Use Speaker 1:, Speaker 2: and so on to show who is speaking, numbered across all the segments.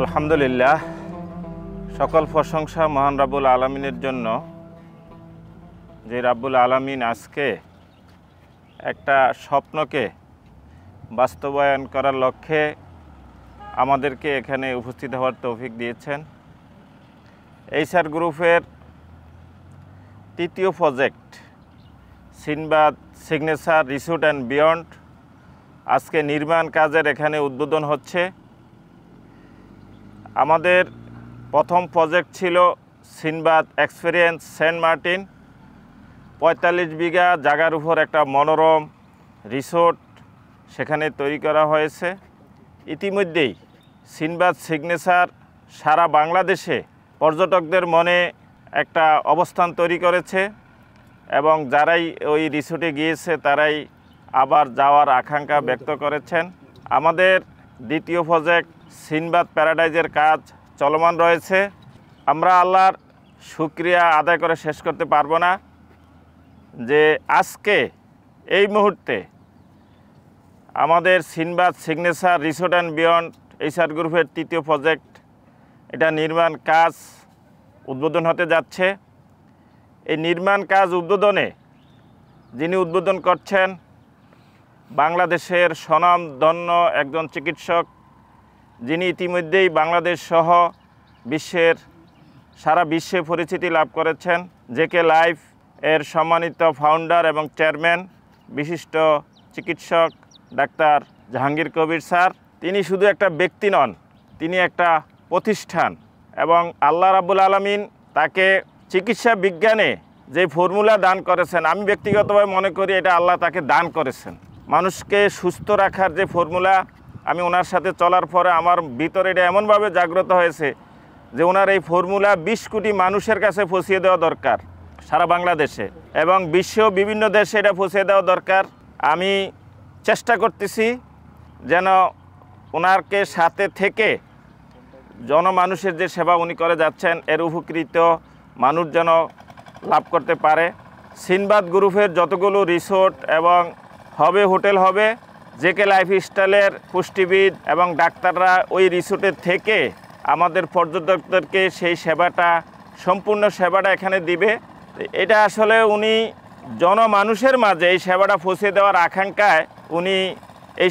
Speaker 1: আলহামদুলিল্লাহ, সকল প্রশংসা মহান রাব্বুল আলামিনের জন্য, যে রাব্বুল আলামিন আজকে একটা স্বপ্নকে বাস্তবায়ন করার লক্ষ্যে আমাদেরকে এখানে উপস্থিত হওয়ার তৌফিক দিয়েছেন। এইচআর গ্রুপের তৃতীয় project Sinbad signature resort and beyond আজকে নির্মাণ কাজের এখানে উদ্বোধন হচ্ছে। আমাদের প্রথম প্রজেক্ট ছিল সিনবাদ এক্সপেরিয়েন্স সেন্ট মার্টিন। ৪৫ বিঘা জায়গার উপর একটা মনোরম রিসোর্ট সেখানে তৈরি করা হয়েছে। ইতিমধ্যেই সিনবাদ সিগনেচার সারা বাংলাদেশে পর্যটকদের মনে একটা অবস্থান তৈরি করেছে এবং যারাই ওই রিসোর্টে গিয়েছে তারাই আবার যাওয়ার আকাঙ্ক্ষা ব্যক্ত করেছেন। আমাদের দ্বিতীয় প্রজেক্ট সিনবাদ প্যারাডাইজের কাজ চলমান রয়েছে। আমরা আল্লাহর শুকরিয়া আদায় করে শেষ করতে পারবো না যে আজকে এই মুহূর্তে আমাদের Sinbad signature resort and beyond HR গ্রুপের তৃতীয় প্রজেক্ট, এটা নির্মাণ কাজ উদ্বোধন হতে যাচ্ছে। এই নির্মাণ কাজ উদ্বোধনে যিনি উদ্বোধন করছেন বাংলাদেশের স্বনামধন্য একজন চিকিৎসক, যিনি ইতিমধ্যেই বাংলাদেশ সহ সারা বিশ্বে পরিচিতি লাভ করেছেন। জেকে লাইফ এর সম্মানিত ফাউন্ডার এবং চেয়ারম্যান বিশিষ্ট চিকিৎসক ডাক্তার জাহাঙ্গীর কবির স্যার। তিনি শুধু একটা ব্যক্তি নন, তিনি একটা প্রতিষ্ঠান এবং আল্লাহ রাব্বুল আলামিন তাকে চিকিৎসা বিজ্ঞানে যে ফর্মুলা দান করেছেন, আমি ব্যক্তিগতভাবে মনে করি এটা আল্লাহ তাকে দান করেছেন। মানুষকে সুস্থ রাখার যে ফর্মুলা, আমি ওনার সাথে চলার পরে আমার ভিতরে এটা এমনভাবে জাগ্রত হয়েছে যে ওনার এই ফর্মুলা ২০ কোটি মানুষের কাছে পৌঁছিয়ে দেওয়া দরকার সারা বাংলাদেশে এবং বিশ্বেও বিভিন্ন দেশে এটা পৌঁছে দেওয়া দরকার। আমি চেষ্টা করতেছি যেন ওনারকে সাথে থেকে জনমানুষের যে সেবা উনি করে যাচ্ছেন এর উপকৃত মানুষ যেন লাভ করতে পারে। সিনবাদ গ্রুপের যতগুলো রিসোর্ট এবং হোটেল হবে, জেকে লাইফস্টাইলের পুষ্টিবিদ এবং ডাক্তাররা ওই রিসোর্টের থেকে আমাদের পর্যটকদেরকে সেই সেবাটা, সম্পূর্ণ সেবাটা এখানে দিবে। এটা আসলে উনি জনমানুষের মাঝে এই সেবাটা পৌঁছে দেওয়ার আকাঙ্ক্ষায় উনি এই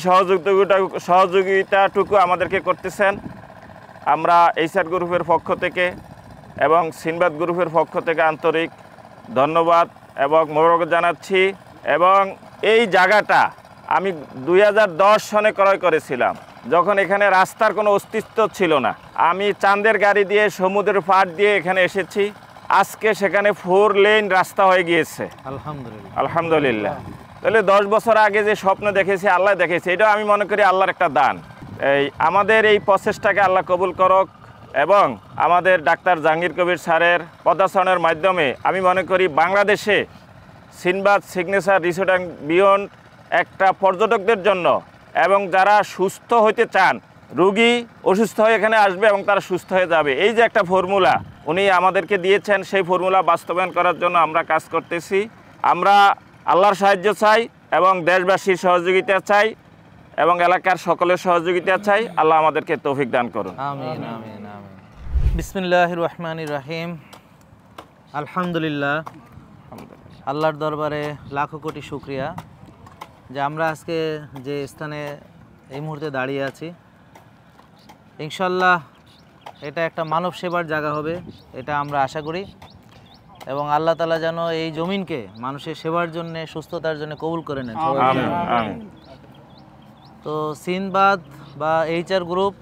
Speaker 1: সহযোগিতাটুকু আমাদেরকে করতেছেন। আমরা এইচআর গ্রুপের পক্ষ থেকে এবং সিনবাদ গ্রুপের পক্ষ থেকে আন্তরিক ধন্যবাদ এবং মোবারক জানাচ্ছি। এবং এই জায়গাটা আমি ২০১০ সনে ক্রয় করেছিলাম, যখন এখানে রাস্তার কোনো অস্তিত্ব ছিল না। আমি চাঁদের গাড়ি দিয়ে সমুদ্রের পাড় দিয়ে এখানে এসেছি। আজকে সেখানে 4 লেন রাস্তা হয়ে গিয়েছে, আলহামদুলিল্লাহ। তাহলে 10 বছর আগে যে স্বপ্ন দেখেছি আল্লাহ দেখেছে, এটা আমি মনে করি আল্লাহর একটা দান। আমাদের এই প্রচেষ্টাকে আল্লাহ কবুল করক এবং আমাদের ডাক্তার জাহাঙ্গীর কবির স্যারের পদাসনের মাধ্যমে আমি মনে করি বাংলাদেশে Sinbad signature resort and beyond একটা পর্যটকদের জন্য এবং যারা সুস্থ হইতে চান, রোগী অসুস্থ হয়ে এখানে আসবে এবং তারা সুস্থ হয়ে যাবে, এই যে একটা ফর্মুলা উনি আমাদেরকে দিয়েছেন, সেই ফর্মুলা বাস্তবায়ন করার জন্য আমরা কাজ করতেছি। আমরা আল্লাহর সাহায্য চাই এবং দেশবাসীর সহযোগিতা চাই এবং এলাকার সকলের সহযোগিতা চাই। আল্লাহ আমাদেরকে তৌফিক দান করুন।
Speaker 2: আমিন আমিন আমিন। বিসমিল্লাহির রহমানির রহিম। আলহামদুলিল্লাহ, আল্লাহর দরবারে লাখো কোটি শুকরিয়া যে আমরা আজকে যে স্থানে এই মুহূর্তে দাঁড়িয়ে আছি, ইনশাল্লাহ এটা একটা মানব সেবার জায়গা হবে, এটা আমরা আশা করি। এবং আল্লাহ তাআলা যেন এই জমিনকে মানুষের সেবার জন্য, সুস্থতার জন্য কবুল করে নেন। তো সিনবাদ বা এইচআর গ্রুপ,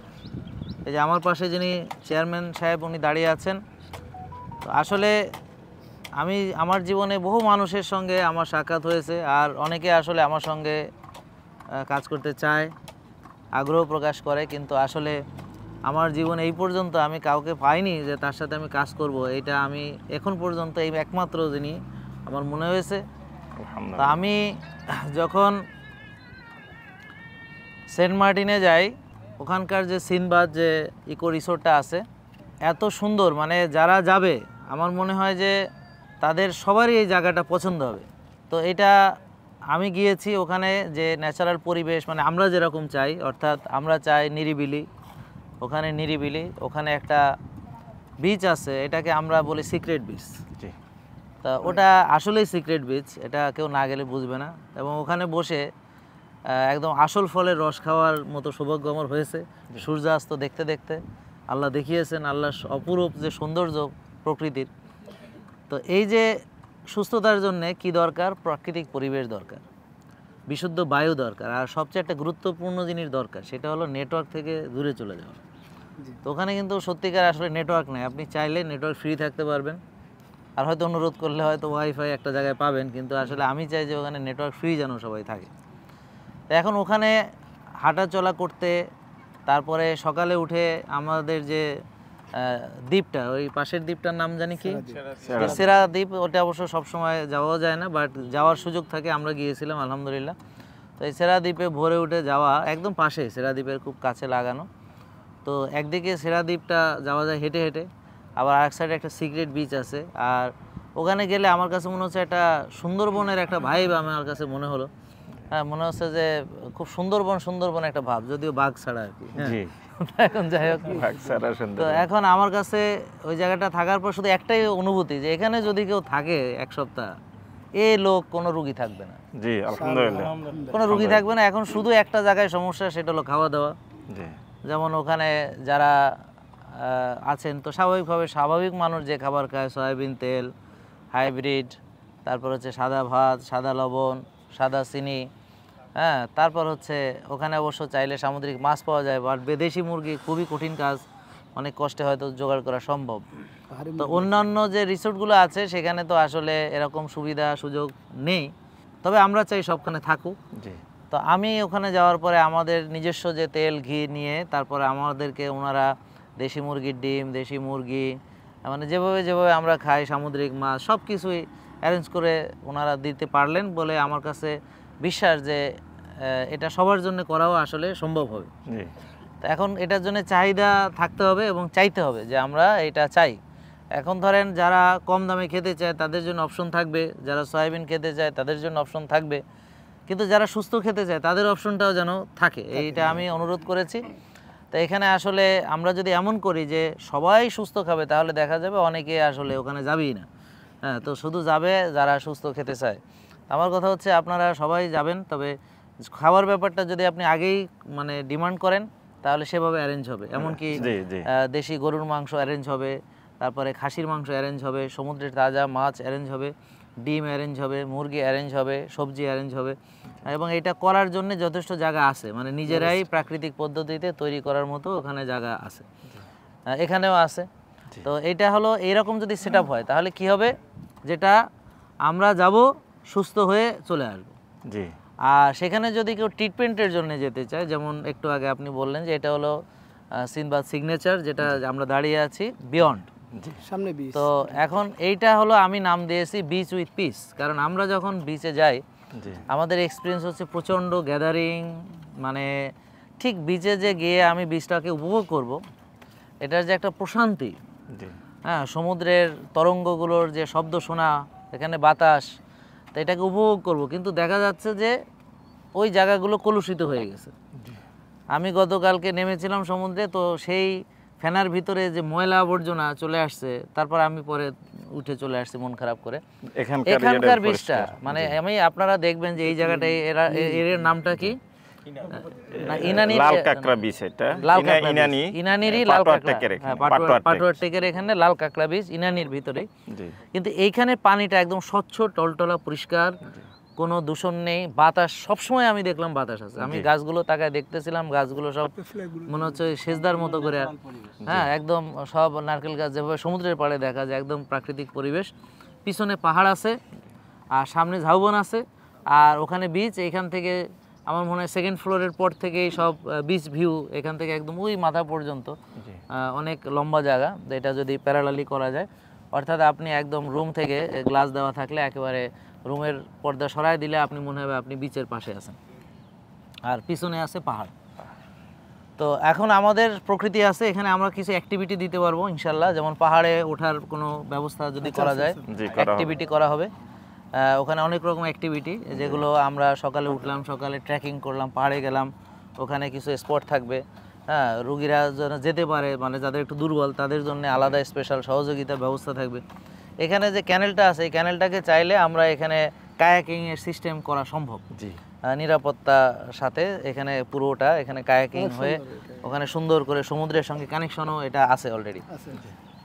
Speaker 2: এই যে আমার পাশে যিনি চেয়ারম্যান সাহেব উনি দাঁড়িয়ে আছেন, তো আসলে আমার জীবনে বহু মানুষের সঙ্গে আমার সাক্ষাৎ হয়েছে, আর অনেকে আসলে আমার সঙ্গে কাজ করতে চায়, আগ্রহ প্রকাশ করে, কিন্তু আসলে আমার জীবনে এই পর্যন্ত আমি কাউকে পাইনি যে তার সাথে আমি কাজ করব। এটা আমি এখন পর্যন্ত এই একমাত্র যিনি আমার মনে হয়েছে। তা আমি যখন সেন্ট মার্টিনে যাই, ওখানকার যে সিনবাদ যে ইকো রিসোর্টটা আছে এত সুন্দর, মানে যারা যাবে আমার মনে হয় যে তাদের সবারই এই জায়গাটা পছন্দ হবে। তো এটা আমি গিয়েছি, ওখানে যে ন্যাচারাল পরিবেশ, মানে আমরা যেরকম চাই, অর্থাৎ আমরা চাই নিরিবিলি, ওখানে নিরিবিলি, ওখানে একটা বিচ আছে, এটাকে আমরা বলি সিক্রেট বিচ।
Speaker 1: জি
Speaker 2: তা ওটা আসলেই সিক্রেট বিচ, এটা কেউ না গেলে বুঝবে না। এবং ওখানে বসে একদম আসল ফলের রস খাওয়ার মতো সৌভাগ্য আমার হয়েছে সূর্যাস্ত দেখতে দেখতে। আল্লাহ দেখিয়েছেন আল্লাহ অপরূপ যে সৌন্দর্য প্রকৃতির। তো এই যে সুস্থতার জন্য কি দরকার? প্রাকৃতিক পরিবেশ দরকার, বিশুদ্ধ বায়ু দরকার, আর সবচেয়ে একটা গুরুত্বপূর্ণ জিনিস দরকার, সেটা হলো নেটওয়ার্ক থেকে দূরে চলে যাওয়া। তো ওখানে কিন্তু সত্যিকার আসলে নেটওয়ার্ক নেই। আপনি চাইলে নেটওয়ার্ক ফ্রি থাকতে পারবেন, আর হয়তো অনুরোধ করলে হয়তো ওয়াইফাই একটা জায়গায় পাবেন, কিন্তু আসলে আমি চাই যে ওখানে নেটওয়ার্ক ফ্রি যেন সবাই থাকে। তো এখন ওখানে হাঁটা চলা করতে, তারপরে সকালে উঠে আমাদের যে দ্বীপটা, ওই পাশের দ্বীপটার নাম জানি কি, সেরা দ্বীপ, ওটা অবশ্য সবসময় যাওয়াও যায় না, বাট যাওয়ার সুযোগ থাকে, আমরা গিয়েছিলাম আলহামদুলিল্লাহ। তো এই সেরা দ্বীপে ভোরে উঠে যাওয়া, একদম পাশে, সেরা দ্বীপের খুব কাছে লাগানো। তো একদিকে সেরা দ্বীপটা যাওয়া যায় হেঁটে হেঁটে, আবার আরেক সাইডে একটা সিক্রেট বিচ আছে। আর ওখানে গেলে আমার কাছে মনে হচ্ছে একটা সুন্দরবনের একটা ভাইব আমার কাছে মনে হলো। হ্যাঁ, মনে হচ্ছে যে খুব সুন্দরবন একটা ভাব, যদিও বাঘ ছাড়া আর কি। এখন যাই হোক, তো এখন আমার কাছে ওই জায়গাটা থাকার পর শুধু একটাই অনুভূতি, যে এখানে যদি কেউ থাকে এক সপ্তাহ, এই লোক কোনো রুগী থাকবে না।
Speaker 1: জি আলহামদুলিল্লাহ,
Speaker 2: কোনো রুগী থাকবে না। এখন শুধু একটা জায়গায় সমস্যা, সেটা হলো খাওয়া দাওয়া। যেমন ওখানে যারা আছেন, তো স্বাভাবিক মানুষ যে খাবার খায়, সয়াবিন তেল, হাইব্রিড, তারপর হচ্ছে সাদা ভাত, সাদা লবণ, সাদা চিনি, হ্যাঁ, তারপর হচ্ছে ওখানে অবশ্য চাইলে সামুদ্রিক মাছ পাওয়া যায়, বাট বিদেশি মুরগি খুবই কঠিন কাজ, অনেক কষ্টে হয়তো জোগাড় করা সম্ভব। তো অন্যান্য যে রিসোর্টগুলো আছে সেখানে তো আসলে এরকম সুবিধা সুযোগ নেই, তবে আমরা চাই সবখানে থাকুক। তো আমি ওখানে যাওয়ার পরে আমাদের নিজস্ব যে তেল ঘি নিয়ে, তারপরে আমাদেরকে ওনারা দেশি মুরগির ডিম, দেশি মুরগি, মানে যেভাবে আমরা খাই, সামুদ্রিক মাছ, সব কিছুই অ্যারেঞ্জ করে ওনারা দিতে পারলেন বলে আমার কাছে বিশ্বাস যে এটা সবার জন্য করাও আসলে সম্ভব হবে। তো এখন এটার জন্য চাহিদা থাকতে হবে এবং চাইতে হবে যে আমরা এটা চাই। এখন ধরেন যারা কম দামে খেতে চায় তাদের জন্য অপশন থাকবে, যারা সয়াবিন খেতে চায় তাদের জন্য অপশন থাকবে, কিন্তু যারা সুস্থ খেতে চায় তাদের অপশনটাও যেন থাকে, এইটা আমি অনুরোধ করেছি। তো এখানে আসলে আমরা যদি এমন করি যে সবাই সুস্থ খাবে, তাহলে দেখা যাবে অনেকে আসলে ওখানে যাবেই না। হ্যাঁ, তো শুধু যাবে যারা সুস্থ খেতে চায়। আমার কথা হচ্ছে আপনারা সবাই যাবেন, তবে খাবার ব্যাপারটা যদি আপনি আগেই মানে ডিমান্ড করেন তাহলে সেভাবে অ্যারেঞ্জ হবে। এমনকি দেশি গরুর মাংস অ্যারেঞ্জ হবে, তারপরে খাসির মাংস অ্যারেঞ্জ হবে, সমুদ্রের তাজা মাছ অ্যারেঞ্জ হবে, ডিম অ্যারেঞ্জ হবে, মুরগি অ্যারেঞ্জ হবে, সবজি অ্যারেঞ্জ হবে। এবং এটা করার জন্য যথেষ্ট জায়গা আছে, মানে নিজেরাই প্রাকৃতিক পদ্ধতিতে তৈরি করার মতো ওখানে জায়গা আছে, এখানেও আছে। তো এটা হলো এইরকম যদি সেট আপ হয় তাহলে কি হবে, যেটা আমরা যাব সুস্থ হয়ে চলে আসবো। জি। আর সেখানে যদি কেউ ট্রিটমেন্টের জন্য যেতে চায়, যেমন একটু আগে আপনি বললেন যে এটা হলো সিনবাদ সিগনেচার, যেটা আমরা দাঁড়িয়ে আছি বিয়ন্ড সামনে বিচ। তো এখন এইটা হলো আমি নাম দিয়েছি বিচ উইথ পিস, কারণ আমরা যখন বিচে যাই আমাদের এক্সপিরিয়েন্স হচ্ছে প্রচণ্ড গ্যাদারিং, মানে ঠিক বিচে যে গিয়ে আমি বিচটাকে উপভোগ করব, এটার যে একটা প্রশান্তি, হ্যাঁ, সমুদ্রের তরঙ্গগুলোর যে শব্দ শোনা, এখানে বাতাস, তো এটাকে উপভোগ করব, কিন্তু দেখা যাচ্ছে যে ওই জায়গাগুলো কলুষিত হয়ে গেছে। আমি গতকালকে নেমেছিলাম সমুদ্রে, তো সেই ফেনার ভিতরে যে ময়লা আবর্জনা চলে আসছে, তারপর আমি পরে উঠে চলে আসছি মন খারাপ করে। এখানকার বীজটা মানে আপনারা দেখবেন যে এই জায়গাটায় এর নামটা কি, এখানে লাল কাঁকড়া বীজ, ইনানির ভিতরে। কিন্তু এইখানে পানিটা একদম স্বচ্ছ, টলটলা, পরিষ্কার, কোনো দূষণ নেই, বাতাস সবসময় আমি দেখলাম বাতাস আছে। আমি গাছগুলো তাকায় দেখতেছিলাম, গাছগুলো সব মনে হচ্ছে সেজদার মতো করে, হ্যাঁ, একদম সব নারকেল গাছ যেভাবে সমুদ্রের পাড়ে দেখা যায়, একদম প্রাকৃতিক পরিবেশ। পিছনে পাহাড় আছে আর সামনে ঝাউবন আছে, আর ওখানে বিচ। এইখান থেকে আমার মনে হয় সেকেন্ড ফ্লোরের পর থেকেই সব বিচ ভিউ, এখান থেকে একদম ওই মাথা পর্যন্ত অনেক লম্বা জায়গা, এটা যদি প্যারালালি করা যায়, অর্থাৎ আপনি একদম রুম থেকে গ্লাস দেওয়া থাকলে একেবারে রুমের পর্দা সরায় দিলে আপনি মনে হবে আপনি বিচের পাশে আছেন, আর পিছনে আছে পাহাড়। তো এখন আমাদের প্রকৃতি আছে, এখানে আমরা কিছু অ্যাক্টিভিটি দিতে পারবো ইনশাল্লাহ, যেমন পাহাড়ে ওঠার কোনো ব্যবস্থা যদি করা যায়, অ্যাক্টিভিটি করা হবে। ওখানে অনেক রকম অ্যাক্টিভিটি, যেগুলো আমরা সকালে উঠলাম, সকালে ট্রেকিং করলাম, পাহাড়ে গেলাম, ওখানে কিছু স্পট থাকবে, হ্যাঁ, রুগীরা যেন যেতে পারে, মানে যাদের একটু দুর্বল তাদের জন্য আলাদা স্পেশাল সহযোগিতার ব্যবস্থা থাকবে। এখানে যে ক্যানেলটা আছে এই ক্যানেলটাকে চাইলে আমরা এখানে কায়াকিংয়ের সিস্টেম করা সম্ভব,
Speaker 1: জি
Speaker 2: নিরাপত্তার সাথে। এখানে পুরোটা এখানে কায়াকিং হয়ে ওখানে সুন্দর করে সমুদ্রের সঙ্গে কানেকশনও এটা আছে অলরেডি।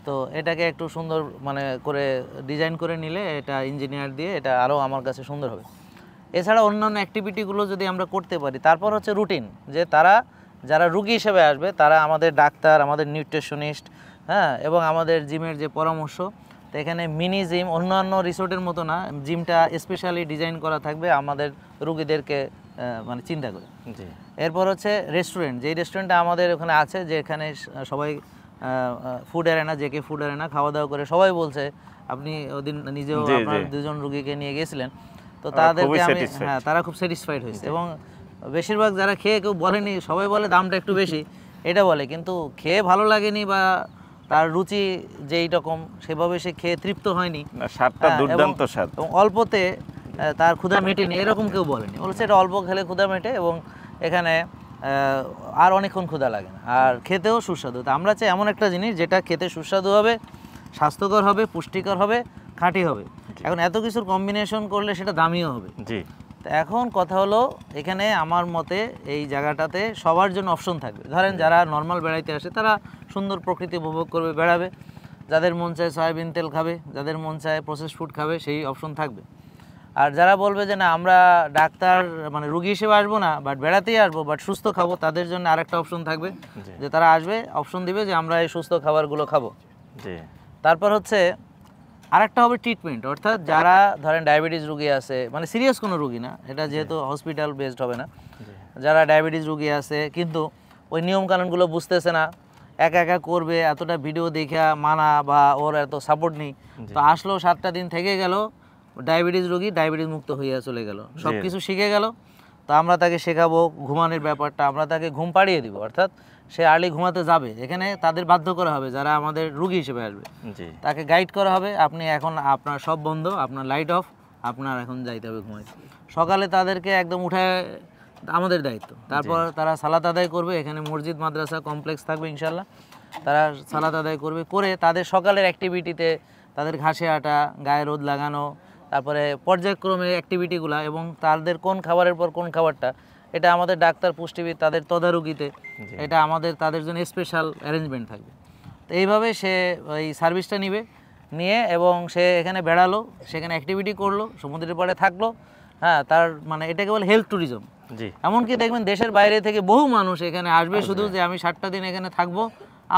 Speaker 2: তো এটাকে একটু সুন্দর মানে করে ডিজাইন করে নিলে এটা ইঞ্জিনিয়ার দিয়ে এটা আরও আমার কাছে সুন্দর হবে। এছাড়া অন্যান্য অ্যাক্টিভিটিগুলো যদি আমরা করতে পারি, তারপর হচ্ছে রুটিন, যে তারা যারা রুগী হিসেবে আসবে তারা আমাদের ডাক্তার, আমাদের নিউট্রিশনিস্ট, হ্যাঁ, এবং আমাদের জিমের যে পরামর্শ, তো এখানে মিনি জিম অন্যান্য রিসোর্টের মতো না, জিমটা স্পেশালি ডিজাইন করা থাকবে আমাদের রুগীদেরকে মানে চিন্তা করে।
Speaker 1: জি
Speaker 2: এরপর হচ্ছে রেস্টুরেন্ট, যেই রেস্টুরেন্টটা আমাদের ওখানে আছে, যেখানে সবাই food arena, JK food arena খাওয়া দাওয়া করে সবাই বলছে, আপনি ওদিন নিজেও আপনার দুজন রুগীকে নিয়ে গেছিলেন, তো তাদেরকে আমি হ্যাঁ তারা খুব স্যাটিসফাইড হয়েছে। এবং বেশিরভাগ যারা খেয়ে কেউ বলেনি, সবাই বলে দামটা একটু বেশি এটা বলে, কিন্তু খেয়ে ভালো লাগেনি বা তার রুচি যেই রকম সেভাবে সে খেয়ে তৃপ্ত হয়নি,
Speaker 1: স্বাদটা দুর্দান্ত স্বাদ,
Speaker 2: এবং অল্পতে তার ক্ষুধা মেটেনি এরকম কেউ বলেনি, বলছে এটা অল্প খেলে ক্ষুধা মেটে এবং এখানে আর অনেকক্ষণ ক্ষুধা লাগে না, আর খেতেও সুস্বাদু। তো আমরা চাই এমন একটা জিনিস যেটা খেতে সুস্বাদু হবে, স্বাস্থ্যকর হবে, পুষ্টিকর হবে, খাঁটি হবে। এখন এত কিছুর কম্বিনেশন করলে সেটা দামিও হবে।
Speaker 1: জি
Speaker 2: তো এখন কথা হলো এখানে আমার মতে এই জায়গাটাতে সবার জন্য অপশন থাকবে। ধরেন যারা নর্মাল বেড়াইতে আসে তারা সুন্দর প্রকৃতি উপভোগ করবে, বেড়াবে, যাদের মন চায় সয়াবিন তেল খাবে, যাদের মন চায় প্রসেস ফুড খাবে, সেই অপশন থাকবে। আর যারা বলবে যে না আমরা ডাক্তার মানে রুগী হিসেবে আসবো না, বাট বেড়াতেই আসবো, বাট সুস্থ খাবো, তাদের জন্য আরেকটা অপশন থাকবে, যে তারা আসবে, অপশন দিবে যে আমরা এই সুস্থ খাবারগুলো খাবো।
Speaker 1: জি
Speaker 2: তারপর হচ্ছে আরেকটা হবে ট্রিটমেন্ট, অর্থাৎ যারা ধরেন ডায়াবেটিস রুগী আছে, মানে সিরিয়াস কোনো রুগী না, এটা যেহেতু হসপিটাল বেসড হবে না, যারা ডায়াবেটিস রুগী আছে কিন্তু ওই নিয়মকানুনগুলো বুঝতেছে না, একা একা করবে, এতটা ভিডিও দেখে মানা বা ওর এত সাপোর্ট নেই, তো আসলো 7টা দিন থেকে গেল, ডায়াবেটিস রোগী ডায়াবেটিস মুক্ত হইয়া চলে গেল, সব কিছু শিখে গেল। তো আমরা তাকে শেখাবো ঘুমানোর ব্যাপারটা, আমরা তাকে ঘুম পাড়িয়ে দিব, অর্থাৎ সে আর্লি ঘুমাতে যাবে। এখানে তাদের বাধ্য করা হবে যারা আমাদের রুগী হিসেবে আসবে, তাকে গাইড করা হবে, আপনি এখন আপনার সব বন্ধ, আপনার লাইট অফ, আপনার এখন যাইতে হবে ঘুমাইতে। সকালে তাদেরকে একদম উঠায় আমাদের দায়িত্ব। তারপর তারা সালাত আদায় করবে, এখানে মসজিদ মাদ্রাসা কমপ্লেক্স থাকবে ইনশাল্লাহ, তারা সালাত আদায় করবে, করে তাদের সকালের অ্যাক্টিভিটিতে তাদের ঘাসে আটা, গায়ে রোদ লাগানো, তারপরে পর্যায়ক্রমে অ্যাক্টিভিটিগুলো, এবং তাদের কোন খাবারের পর কোন খাবারটা, এটা আমাদের ডাক্তার পুষ্টিবিদ তাদের তদারকিতে, এটা আমাদের তাদের জন্য স্পেশাল অ্যারেঞ্জমেন্ট থাকবে। তো এইভাবে সে ওই সার্ভিসটা নিবে, নিয়ে এবং সে এখানে বেড়ালো, সেখানে অ্যাক্টিভিটি করলো, সমুদ্রের পাড়ে থাকলো, হ্যাঁ, তার মানে এটাকে বলে হেলথ ট্যুরিজম। এমনকি দেখবেন দেশের বাইরে থেকে বহু মানুষ এখানে আসবে, শুধু যে আমি 7টা দিন এখানে থাকবো,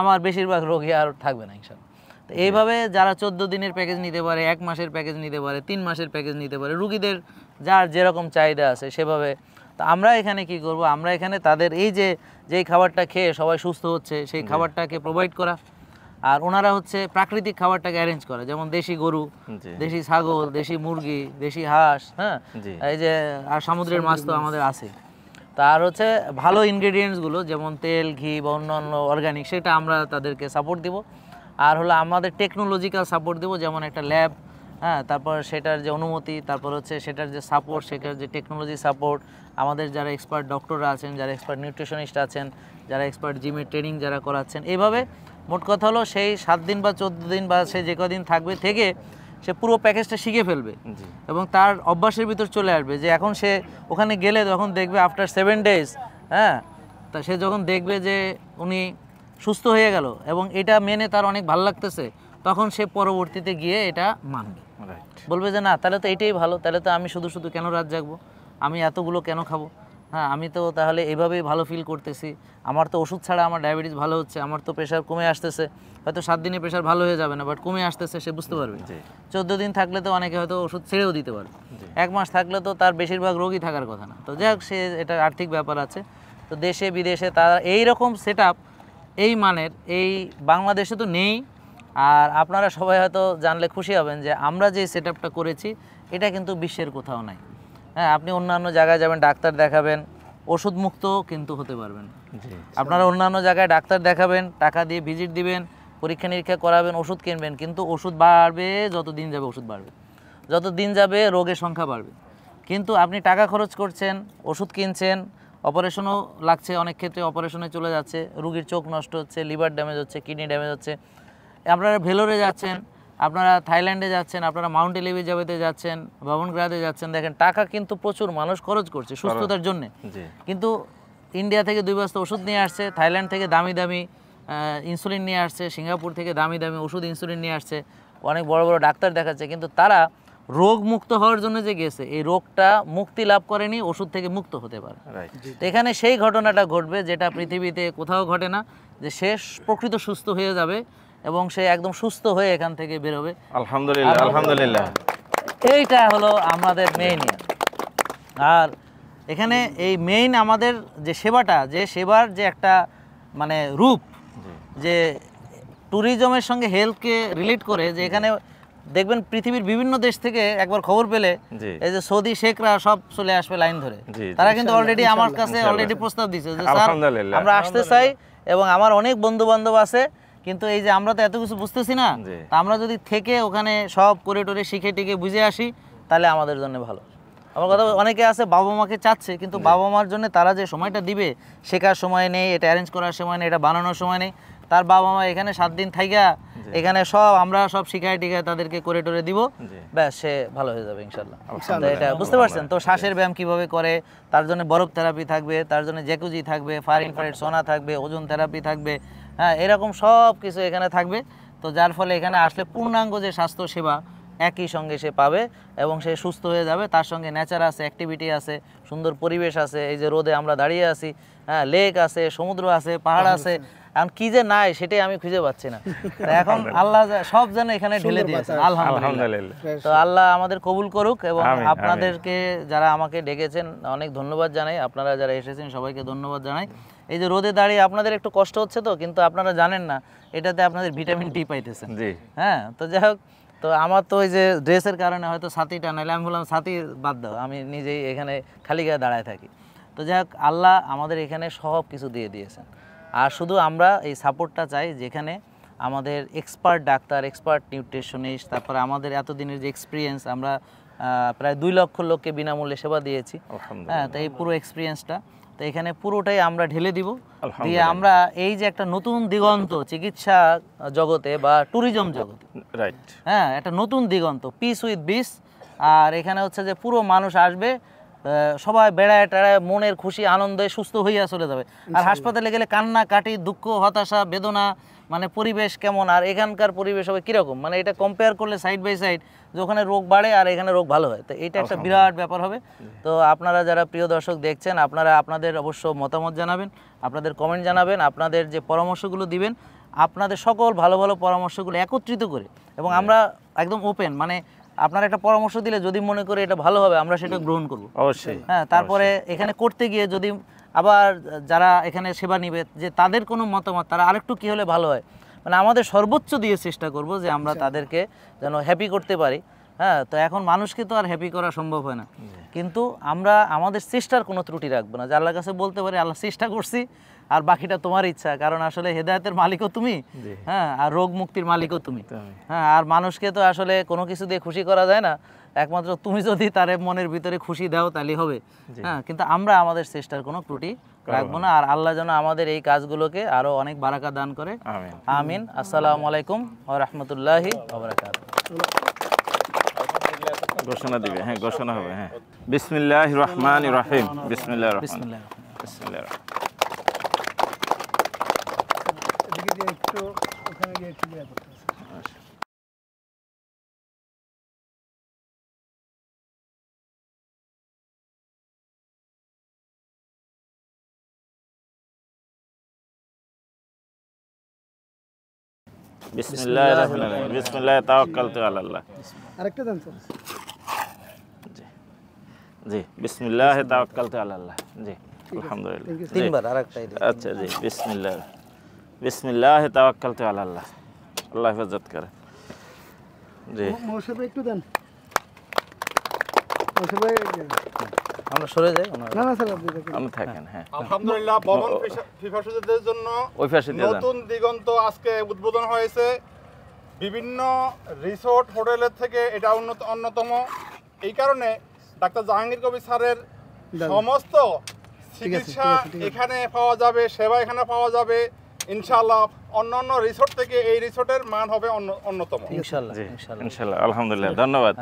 Speaker 2: আমার বেশিরভাগ রোগী আর থাকবে না ইনশাল্লাহ। তো এইভাবে যারা 14 দিনের প্যাকেজ নিতে পারে, 1 মাসের প্যাকেজ নিতে পারে, 3 মাসের প্যাকেজ নিতে পারে, রুগীদের যার যেরকম চাহিদা আছে সেভাবে। তো আমরা এখানে কি করব, আমরা এখানে তাদের এই যে যেই খাবারটা খেয়ে সবাই সুস্থ হচ্ছে সেই খাবারটাকে প্রোভাইড করা, আর ওনারা হচ্ছে প্রাকৃতিক খাবারটাকে অ্যারেঞ্জ করা, যেমন দেশি গরু, দেশি ছাগল, দেশি মুরগি, দেশি হাঁস, হ্যাঁ, এই যে আর সমুদ্রের মাছ তো আমাদের আছে। তার হচ্ছে ভালো ইনগ্রেডিয়েন্টসগুলো যেমন তেল, ঘি বা অন্যান্য অর্গানিক, সেটা আমরা তাদেরকে সাপোর্ট দিব। আর হলো আমাদের টেকনোলজিক্যাল সাপোর্ট দেবো, যেমন একটা ল্যাব, হ্যাঁ, তারপর সেটার যে অনুমতি, তারপর হচ্ছে সেটার যে সাপোর্ট, সেটার যে টেকনোলজি সাপোর্ট, আমাদের যারা এক্সপার্ট ডক্টররা আছেন, যারা এক্সপার্ট নিউট্রিশনিস্ট আছেন, যারা এক্সপার্ট জিমের ট্রেনিং যারা করাচ্ছেন, এইভাবে মোট কথা হলো সেই 7 দিন বা 14 দিন বা সে যে কদিন থাকবে থেকে সে পুরো প্যাকেজটা শিখে ফেলবে এবং তার অভ্যাসের ভিতর চলে আসবে, যে এখন সে ওখানে গেলে যখন দেখবে আফটার 7 ডেজ, হ্যাঁ, তা সে যখন দেখবে যে উনি সুস্থ হয়ে গেল এবং এটা মেনে তার অনেক ভালো লাগতেছে, তখন সে পরবর্তীতে গিয়ে এটা মানবে, বলবে যে না তাহলে তো এটাই ভালো, তাহলে তো আমি শুধু শুধু কেন রাত জাগবো, আমি এতগুলো কেন খাবো, হ্যাঁ, আমি তো তাহলে এভাবেই ভালো ফিল করতেছি, আমার তো ওষুধ ছাড়া আমার ডায়াবেটিস ভালো হচ্ছে, আমার তো প্রেশার কমে আসতেছে, হয়তো 7 দিনে প্রেশার ভালো হয়ে যাবে না, বাট কমে আসতেছে, সে বুঝতে পারবে। 14 দিন থাকলে তো অনেকে হয়তো ওষুধ ছেড়েও দিতে পারবে, 1 মাস থাকলে তো তার বেশিরভাগ রোগী থাকার কথা না। তো যাই হোক, সে এটা আর্থিক ব্যাপার আছে, তো দেশে বিদেশে তারা এইরকম সেট আপ এই মানের এই বাংলাদেশে তো নেই। আর আপনারা সবাই হয়তো জানলে খুশি হবেন যে আমরা যে সেট আপটা করেছি এটা কিন্তু বিশ্বের কোথাও নাই। হ্যাঁ, আপনি অন্যান্য জায়গায় যাবেন, ডাক্তার দেখাবেন, ওষুধ মুক্ত কিন্তু হতে পারবেন। আপনারা অন্যান্য জায়গায় ডাক্তার দেখাবেন, টাকা দিয়ে ভিজিট দিবেন, পরীক্ষা নিরীক্ষা করাবেন, ওষুধ কিনবেন, কিন্তু ওষুধ বাড়বে, যত দিন যাবে ওষুধ বাড়বে, যত দিন যাবে রোগের সংখ্যা বাড়বে। কিন্তু আপনি টাকা খরচ করছেন, ওষুধ কিনছেন, অপারেশনও লাগছে, অনেক ক্ষেত্রে অপারেশনে চলে যাচ্ছে, রুগীর চোখ নষ্ট হচ্ছে, লিভার ড্যামেজ হচ্ছে, কিডনি ড্যামেজ হচ্ছে। আপনারা ভেলোরে যাচ্ছেন, আপনারা থাইল্যান্ডে যাচ্ছেন, আপনারা মাউন্ট এলিজাবেথে যাচ্ছেন, বামনগ্রাদে যাচ্ছেন, দেখেন টাকা কিন্তু প্রচুর মানুষ খরচ করছে সুস্থতার জন্য, কিন্তু ইন্ডিয়া থেকে 2 বস্তা ওষুধ নিয়ে আসছে, থাইল্যান্ড থেকে দামি দামি ইনসুলিন নিয়ে আসছে, সিঙ্গাপুর থেকে দামি দামি ওষুধ ইনসুলিন নিয়ে আসছে, অনেক বড় বড় ডাক্তার দেখাচ্ছে, কিন্তু তারা রোগ মুক্ত হওয়ার জন্য যে গেছে এই রোগটা মুক্তি লাভ করেনি, ওষুধ থেকে মুক্ত হতে পারে। তো এখানে সেই ঘটনাটা ঘটবে যেটা পৃথিবীতে কোথাও ঘটে না, যে শেষ প্রকৃত সুস্থ হয়ে যাবে এবং সে একদম সুস্থ হয়ে এখান থেকে বেরোবে।
Speaker 1: আলহামদুলিল্লাহ, আলহামদুলিল্লাহ।
Speaker 2: এইটা হলো আমাদের মেইন। আর এখানে এই মেইন আমাদের যে সেবাটা, যে সেবার যে একটা মানে রূপ, যে ট্যুরিজমের সঙ্গে হেলথকে রিলেট করে, যে এখানে দেখবেন পৃথিবীর বিভিন্ন দেশ থেকে একবার খবর পেলে এই যে সৌদি শেখরা সব চলে আসবে লাইন ধরে, তারা কিন্তু অলরেডি আমার কাছে অলরেডি প্রস্তাব দিয়েছে যে স্যার আমরা আসতে চাই এবং আমার অনেক বন্ধু বান্ধব আছে, কিন্তু এই যে আমরা তো এত কিছু বুঝতেছি না, তা আমরা যদি থেকে ওখানে সব করে টোরে শিখে টিকে বুঝে আসি তাহলে আমাদের জন্য ভালো। আমার কথা, অনেকে আছে বাবা মাকে চাচ্ছে, কিন্তু বাবা মার জন্য তারা যে সময়টা দিবে, শেখার সময় নেই, এটা অ্যারেঞ্জ করার সময় নেই, এটা বানানোর সময় নেই। তার বাবা মা এখানে 7 দিন থাইকা এখানে সব আমরা সব শিখাই টিখায় তাদেরকে করে টোরে দিব, ব্যাস সে ভালো হয়ে যাবে ইনশাল্লাহ। তো এটা বুঝতে পারছেন তো, শ্বাসের ব্যায়াম কিভাবে করে, তার জন্য বরফ থেরাপি থাকবে, তার জন্য জ্যাকুজি থাকবে, ফায়ার ইনফ্রারেড সোনা থাকবে, ওজন থেরাপি থাকবে, হ্যাঁ এরকম সব কিছু এখানে থাকবে। তো যার ফলে এখানে আসলে পূর্ণাঙ্গ যে স্বাস্থ্য সেবা একই সঙ্গে সে পাবে এবং সে সুস্থ হয়ে যাবে। তার সঙ্গে নেচার আছে, অ্যাক্টিভিটি আছে, সুন্দর পরিবেশ আছে, এই যে রোদে আমরা দাঁড়িয়ে আছি, হ্যাঁ লেক আছে, সমুদ্র আছে, পাহাড় আছে, এখন কি যে নাই সেটাই আমি খুঁজে পাচ্ছি না। এখন আল্লাহ সব যেন এখানে ঢেলে দিয়েছেন, আলহামদুলিল্লাহ। তো আল্লাহ আমাদের কবুল করুক এবং আপনাদেরকে যারা আমাকে ডেকেছেন অনেক ধন্যবাদ জানাই, আপনারা যারা এসেছেন সবাইকে ধন্যবাদ জানাই। এই যে রোদে দাঁড়িয়ে আপনাদের একটু কষ্ট হচ্ছে তো, কিন্তু আপনারা জানেন না এটাতে আপনাদের ভিটামিন ডি পাইতেছেন। হ্যাঁ, তো যাই হোক, তো আমার তো ওই যে ড্রেসের কারণে হয়তো ছাতিটা নাইলে আমি বললাম ছাতি বাদ দাও, আমি নিজেই এখানে খালি গায়ে দাঁড়ায় থাকি। তো যাই হোক, আল্লাহ আমাদের এখানে সব কিছু দিয়ে দিয়েছেন, আর শুধু আমরা এই সাপোর্টটা চাই যেখানে আমাদের এক্সপার্ট ডাক্তার, এক্সপার্ট নিউট্রিশনিস্ট, তারপরে আমাদের এতদিনের যে এক্সপিরিয়েন্স, আমরা প্রায় 2 লক্ষ লোককে বিনামূল্যে সেবা দিয়েছি। হ্যাঁ, তো এই পুরো এক্সপিরিয়েন্সটা তো এখানে পুরোটাই আমরা ঢেলে দিব, দিয়ে আমরা এই যে একটা নতুন দিগন্ত চিকিৎসা জগতে বা ট্যুরিজম জগতে, রাইট, হ্যাঁ একটা নতুন দিগন্ত, পিস উইথ বিস। আর এখানে হচ্ছে যে পুরো মানুষ আসবে, সবাই বেড়ায় টেড়ায় মনের খুশি আনন্দে সুস্থ হইয়া চলে যাবে। আর হাসপাতালে গেলে কান্না কাটি, দুঃখ, হতাশা, বেদনা, মানে পরিবেশ কেমন আর এখানকার পরিবেশ হবে কীরকম, মানে এটা কম্পেয়ার করলে সাইড বাই সাইড যে ওখানে রোগ বাড়ে আর এখানে রোগ ভালো হয়, তো এটা একটা বিরাট ব্যাপার হবে। তো আপনারা যারা প্রিয় দর্শক দেখছেন, আপনারা আপনাদের অবশ্য মতামত জানাবেন, আপনাদের কমেন্ট জানাবেন, আপনাদের যে পরামর্শগুলো দিবেন, আপনাদের সকল ভালো ভালো পরামর্শগুলো একত্রিত করে, এবং আমরা একদম ওপেন, মানে আপনারা একটা পরামর্শ দিলে যদি মনে করে এটা ভালো হবে আমরা সেটা গ্রহণ করব অবশ্যই। হ্যাঁ, তারপরে এখানে করতে গিয়ে যদি আবার যারা এখানে সেবা নিবে যে তাদের কোনো মতামত, তারা আরেকটু কী হলে ভালো হয়, মানে আমাদের সর্বোচ্চ দিয়ে চেষ্টা করব যে আমরা তাদেরকে যেন হ্যাপি করতে পারি। হ্যাঁ, তো এখন মানুষকে তো আর হ্যাপি করা সম্ভব হয় না, কিন্তু আমরা আমাদের চেষ্টার কোনো ত্রুটি রাখবো না, যে আল্লাহর কাছে বলতে পারি আল্লাহ চেষ্টা করছি আর বাকিটা তোমার ইচ্ছা, কারণ আসলে হেদায়েতের মালিকও তুমি, হ্যাঁ, আর রোগ মুক্তির মালিকও তুমি। হ্যাঁ, আর মানুষকে তো আসলে কোনো কিছু দিয়ে খুশি করা যায় না, একমাত্র তুমি যদি তার মনের ভিতরে খুশি দাও তাহলে হবে। হ্যাঁ, কিন্তু আমরা আমাদের চেষ্টার কোনো ত্রুটি রাখবো না, আর আল্লাহ যেন আমাদের এই কাজগুলোকে আরো অনেক বারাকা দান করে, আমিন। আসসালামু আলাইকুম ওয়া রাহমাতুল্লাহি ওয়া বারাকাতুহু।
Speaker 1: ঘোষণা দিবে, হ্যাঁ ঘোষণা হবে, হ্যাঁ। বিসমিল্লাহির রহমানির রহিম, বিসমিল্লাহির রহমানির রহিম, বিসমিল্লাহির রহমানির রহিম।
Speaker 3: একটু ওখানে গিয়ে একটু দেয়া করতে হবে।
Speaker 1: বিসমিল্লাহির রহমানির রহিম, বিসমিল্লাহি তাওয়াক্কালতু আলাল্লাহ।
Speaker 3: আরেকটা দেন স্যার।
Speaker 1: জি জি, বিসমিল্লাহি তাওয়াক্কালতু আলাল্লাহ। জি, আলহামদুলিল্লাহ।
Speaker 2: তিনবার আরেকটাই দিন।
Speaker 1: আচ্ছা, জি, বিসমিল্লাহ, বিসমিল্লাহি তাওয়াক্কালতু আলাল্লাহ। আল্লাহ হেফাজত করে। জি,
Speaker 3: মৌসুমে একটু দেন। মৌসুমে
Speaker 2: আমরা সরে যাই।
Speaker 3: না না স্যার,
Speaker 1: আমি থাকেন। হ্যাঁ,
Speaker 4: আলহামদুলিল্লাহ, ভবন ফিফাসুদের জন্য
Speaker 1: ওই পাশে দিয়ে যান।
Speaker 4: নতুন দিগন্ত আজকে উদ্বোধন হয়েছে। বিভিন্ন রিসোর্ট হোটেলের থেকে এটা অন্যতম। এই কারণে ডাক্তার জাহাঙ্গীর কবির স্যারের সমস্ত চিকিৎসা
Speaker 3: ঠিক আছে, ঠিক আছে।
Speaker 4: এখানে পাওয়া যাবে, সেবা এখানে পাওয়া যাবে ইনশাআল্লাহ। অন্যান্য রিসোর্ট থেকে এই রিসোর্টের মান হবে অন্যতম।
Speaker 2: ইনশাল্লাহ
Speaker 1: জি
Speaker 2: ইনশাল্লাহ
Speaker 1: ইনশাল্লাহ, আলহামদুলিল্লাহ, ধন্যবাদ।